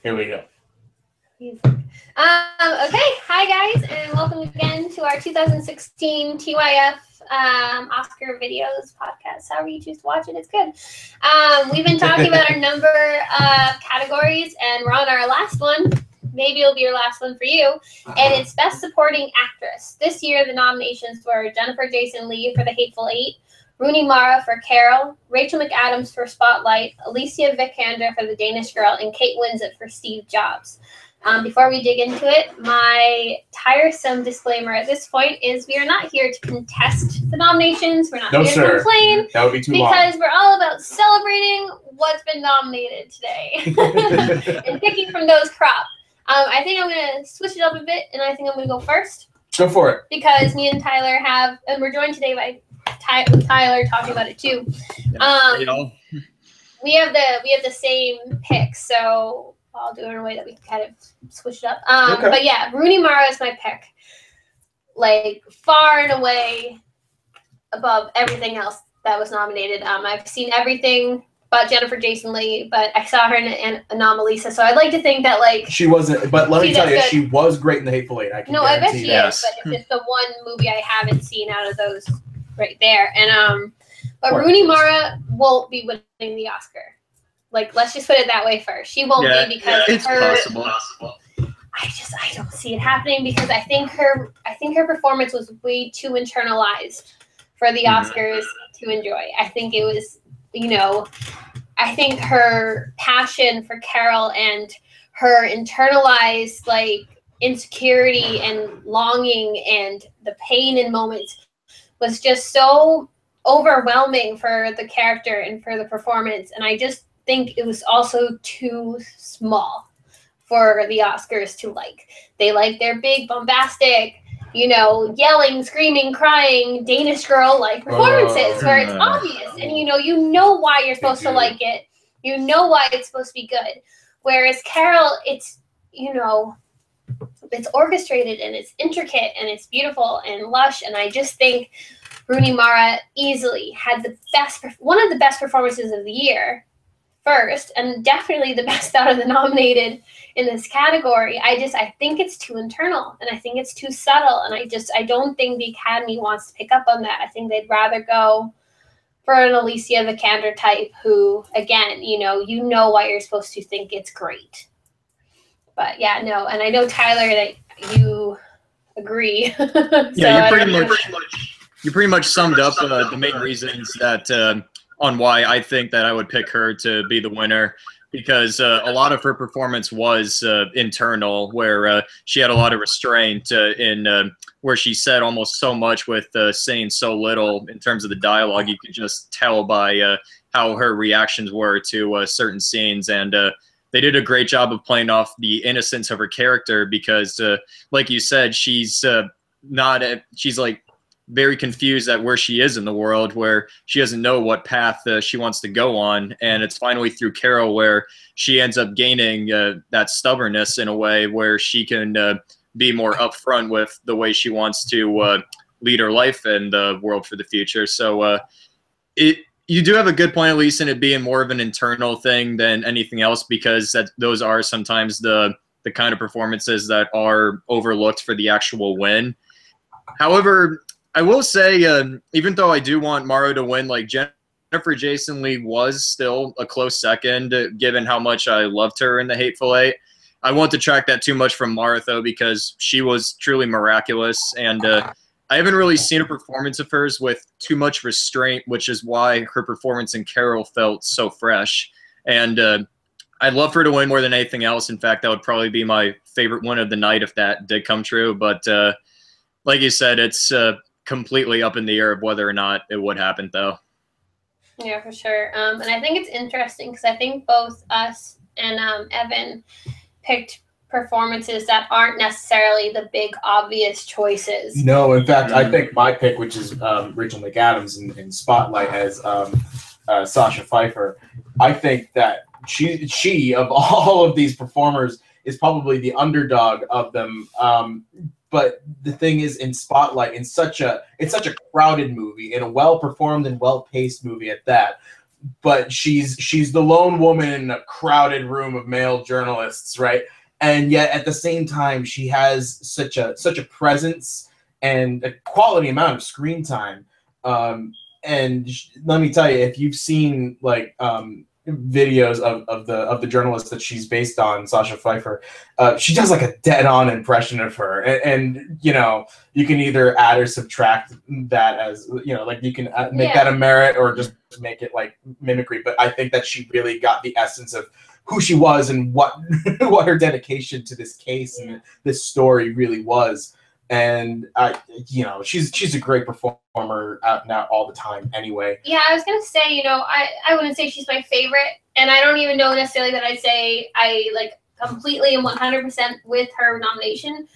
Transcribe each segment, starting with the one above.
Here we go. Okay, hi guys, and welcome again to our 2016 TYF Oscar videos podcast. However you choose to watch it, it's good. We've been talking about our number of categories, and we're on our last one. Maybe it'll be your last one for you, and it's Best Supporting Actress. This year, the nominations were Jennifer Jason Leigh for The Hateful Eight, Rooney Mara for Carol, Rachel McAdams for Spotlight, Alicia Vikander for The Danish Girl, and Kate Winslet for Steve Jobs. Before we dig into it, my tiresome disclaimer at this point is we are not here to contest the nominations. We're not here to complain. That would be too because long. we're all about celebrating what's been nominated today and picking from those crop. I think I'm going to switch it up a bit, and I think I'm going to go first. Go for it. Because me and Tyler have, and we're joined today by Tyler talking about it too. We have the same pick, so I'll do it in a way that we can kind of switch it up. Okay. But yeah, Rooney Mara is my pick. Like, far and away above everything else that was nominated. I've seen everything but Jennifer Jason Leigh, but I saw her in Anomalisa, so I'd like to think that, like... She wasn't, but let me tell you, good. she was great in The Hateful Eight. I bet she that. is, but it's just the one movie I haven't seen out of those right there. And but Rooney Mara won't be winning the Oscar. Like, let's just put it that way first. She won't be because it's possible. I don't see it happening because I think her performance was way too internalized for the Oscars to enjoy. I think it was, I think her passion for Carol and her internalized like insecurity and longing and the pain in moments was just so overwhelming for the character and for the performance. And I just think it was also too small for the Oscars to like. They like their big, bombastic, yelling, screaming, crying, Danish girl like performances where it's obvious and you know why you're supposed to like it. You know why it's supposed to be good. Whereas Carol, it's it's orchestrated and it's intricate and it's beautiful and lush, and I just think Rooney Mara easily had one of the best performances of the year. First, and definitely the best out of the nominated in this category. I think it's too internal, and I think it's too subtle, and I don't think the Academy wants to pick up on that. I think they'd rather go for an Alicia Vikander type who, again, you know why you're supposed to think it's great. But yeah, no, and I know, Tyler, that you agree. Yeah, you pretty much summed up the main reasons that on why I think that I would pick her to be the winner, because a lot of her performance was internal, where she had a lot of restraint in where she said almost so much with saying so little in terms of the dialogue. You could just tell by how her reactions were to certain scenes, and they did a great job of playing off the innocence of her character because, like you said, she's like very confused at where she is in the world, where she doesn't know what path she wants to go on. And it's finally through Carol where she ends up gaining that stubbornness in a way where she can be more upfront with the way she wants to lead her life and the world for the future. So you do have a good point, at least, in it being more of an internal thing than anything else, because those are sometimes the kind of performances that are overlooked for the actual win. However, I will say, even though I do want Mara to win, like Jennifer Jason Leigh was still a close second, given how much I loved her in The Hateful Eight. I won't detract that too much from Mara, though, because she was truly miraculous, and I haven't really seen a performance of hers with too much restraint, which is why her performance in Carol felt so fresh. And I'd love for her to win more than anything else. In fact, that would probably be my favorite one of the night if that did come true. But like you said, it's completely up in the air of whether or not it would happen, though. Yeah, for sure. And I think it's interesting because I think both us and Evan picked performances that aren't necessarily the big obvious choices. No, in fact, I think my pick, which is Rachel McAdams in Spotlight as Sasha Pfeiffer, I think that she of all of these performers is probably the underdog of them. But the thing is, in Spotlight, it's such a crowded movie, and a well-performed and well-paced movie at that. but she's the lone woman in a crowded room of male journalists, right? And yet at the same time, she has such a presence and a quality amount of screen time. And let me tell you, if you've seen like videos of the journalist that she's based on, Sasha Pfeiffer, she does like a dead-on impression of her, and you know, you can either add or subtract that, as you know, like you can make that a merit or just make it like mimicry. But I think that she really got the essence of who she was and what what her dedication to this case and this story really was. And you know, she's a great performer out now all the time anyway. Yeah, I was gonna say, you know, I wouldn't say she's my favorite, and I don't even know necessarily that I'd say I like completely and 100% with her nomination.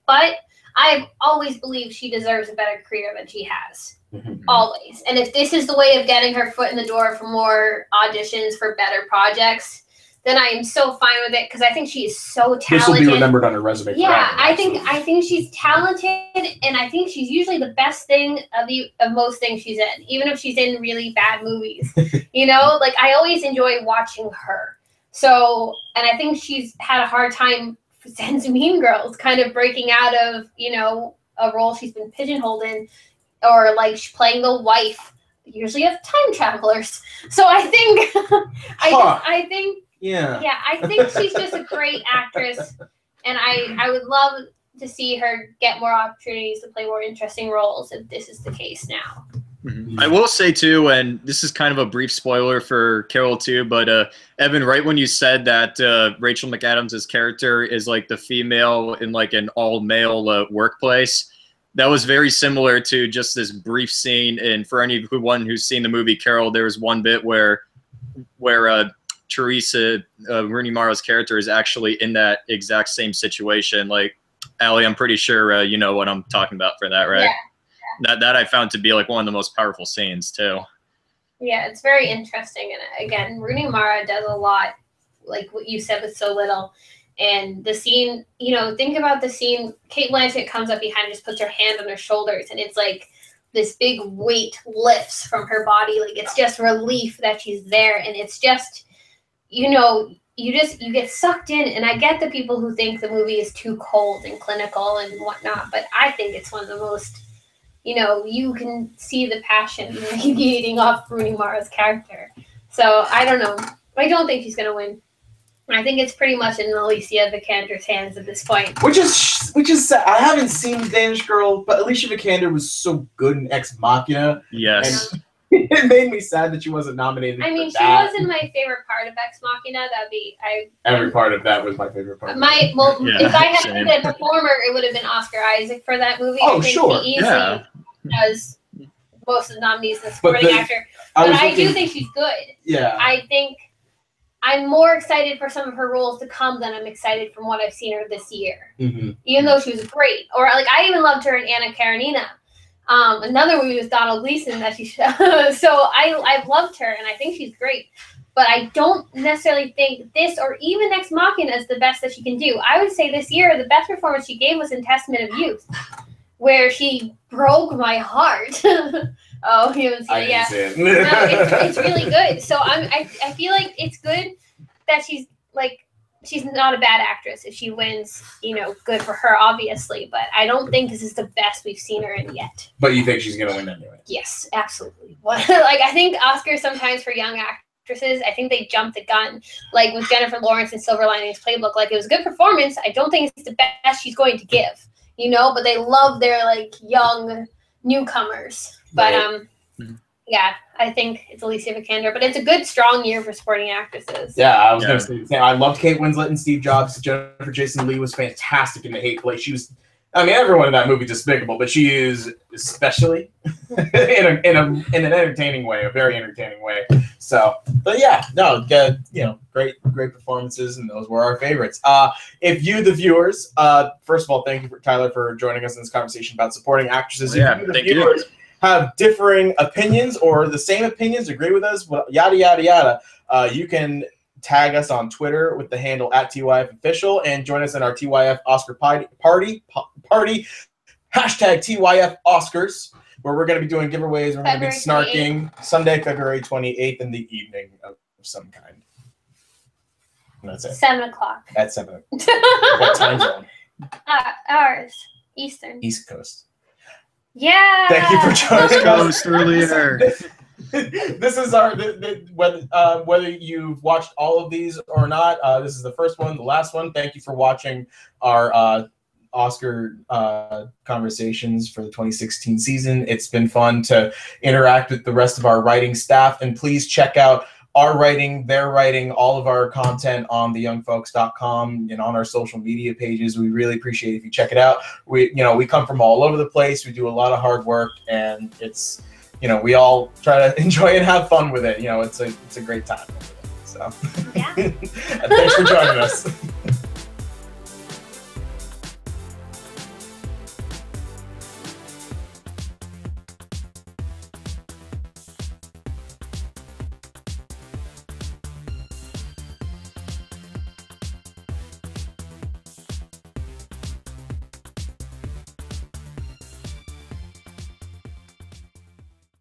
But I've always believed she deserves a better career than she has. Always. And if this is the way of getting her foot in the door for more auditions for better projects, then I am so fine with it, because I think she is so talented. This will be remembered on her resume. Yeah, forever, I think she's talented, and I think she's usually the best thing of most things she's in, even if she's in really bad movies. You know, like I always enjoy watching her. So, and I think she's had a hard time since Mean Girls, kind of breaking out of, you know, a role she's been pigeonholed in, or like she's playing the wife, usually of time travelers. So I think, I think. Yeah, I think she's just a great actress, and I would love to see her get more opportunities to play more interesting roles if this is the case now. I will say too, and this is kind of a brief spoiler for Carol too, but Evan, right when you said that Rachel McAdams' character is like the female in like an all-male workplace, that was very similar to just this brief scene. And for anyone who's seen the movie Carol, there was one bit where Teresa, Rooney Mara's character, is actually in that exact same situation. Like, Allie, I'm pretty sure you know what I'm talking about for that, right? Yeah. That I found to be like one of the most powerful scenes too. Yeah, it's very interesting. And again, Rooney Mara does a lot, like what you said, with so little. And the scene, you know, think about the scene. Kate Blanchett comes up behind and just puts her hand on her shoulders, and it's like this big weight lifts from her body. Like, it's just relief that she's there. And it's just, you know, you get sucked in. And I get the people who think the movie is too cold and clinical and whatnot, but I think it's one of the most, you know, you can see the passion radiating off Rooney Mara's character. So I don't know. I don't think she's going to win. I think it's pretty much in Alicia Vikander's hands at this point. Which is sad. I haven't seen Danish Girl, but Alicia Vikander was so good in Ex Machina. Yes. And it made me sad that she wasn't nominated. I mean, for she that. wasn't my favorite part of Ex Machina. Every part of that was my favorite part. If I had been a performer, it would have been Oscar Isaac for that movie. Oh, I think sure. He easily does most of the nominees as supporting actor. But I do think she's good. Yeah. I think I'm more excited for some of her roles to come than I'm excited from what I've seen her this year. Even though she was great. Or like, I even loved her in Anna Karenina. Another movie with Donald Gleason that so I've loved her, and I think she's great. But I don't necessarily think this or even Ex Machina is the best that she can do. I would say this year the best performance she gave was in Testament of Youth, where she broke my heart. Oh, you haven't seen it yet. No, it's really good. So I feel like it's good that she's not a bad actress. If she wins, you know, good for her, obviously. But I don't think this is the best we've seen her in yet. But you think she's going to win anyway? Yes, absolutely. Like, I think Oscars sometimes for young actresses, I think they jump the gun. Like with Jennifer Lawrence in Silver Linings Playbook, like it was a good performance. I don't think it's the best she's going to give, you know. But they love their like young newcomers. But yeah, I think it's Alicia Vikander, but it's a good, strong year for supporting actresses. Yeah, I was going to say the same. I loved Kate Winslet and Steve Jobs. Jennifer Jason Leigh was fantastic in The Hateful. She was, I mean, everyone in that movie is despicable, but she is especially in an entertaining way, a very entertaining way. So, but yeah, no, you know, great performances, and those were our favorites. If you, the viewers, first of all, thank you, Tyler, for joining us in this conversation about supporting actresses. Yeah, if you, the viewers, have differing opinions or the same opinions, agree with us, yada, yada, yada, you can tag us on Twitter with the handle @TYFOfficial and join us in our TYF Oscar party, #TYF Oscars, where we're going to be doing giveaways. We're going to be snarking Sunday, February 28th in the evening of some kind. And that's it. 7 o'clock. At 7. What time zone? Ours. Eastern. East Coast. Yeah. Thank you for joining us earlier. This is our whether you've watched all of these or not. This is the first one, the last one. Thank you for watching our Oscar conversations for the 2016 season. It's been fun to interact with the rest of our writing staff, and please check out our writing, their writing, all of our content on theyoungfolks.com and on our social media pages. We really appreciate it if you check it out. We come from all over the place. We do a lot of hard work, and it's, we all try to enjoy and have fun with it. It's a great time. So, yeah. Thanks for joining us.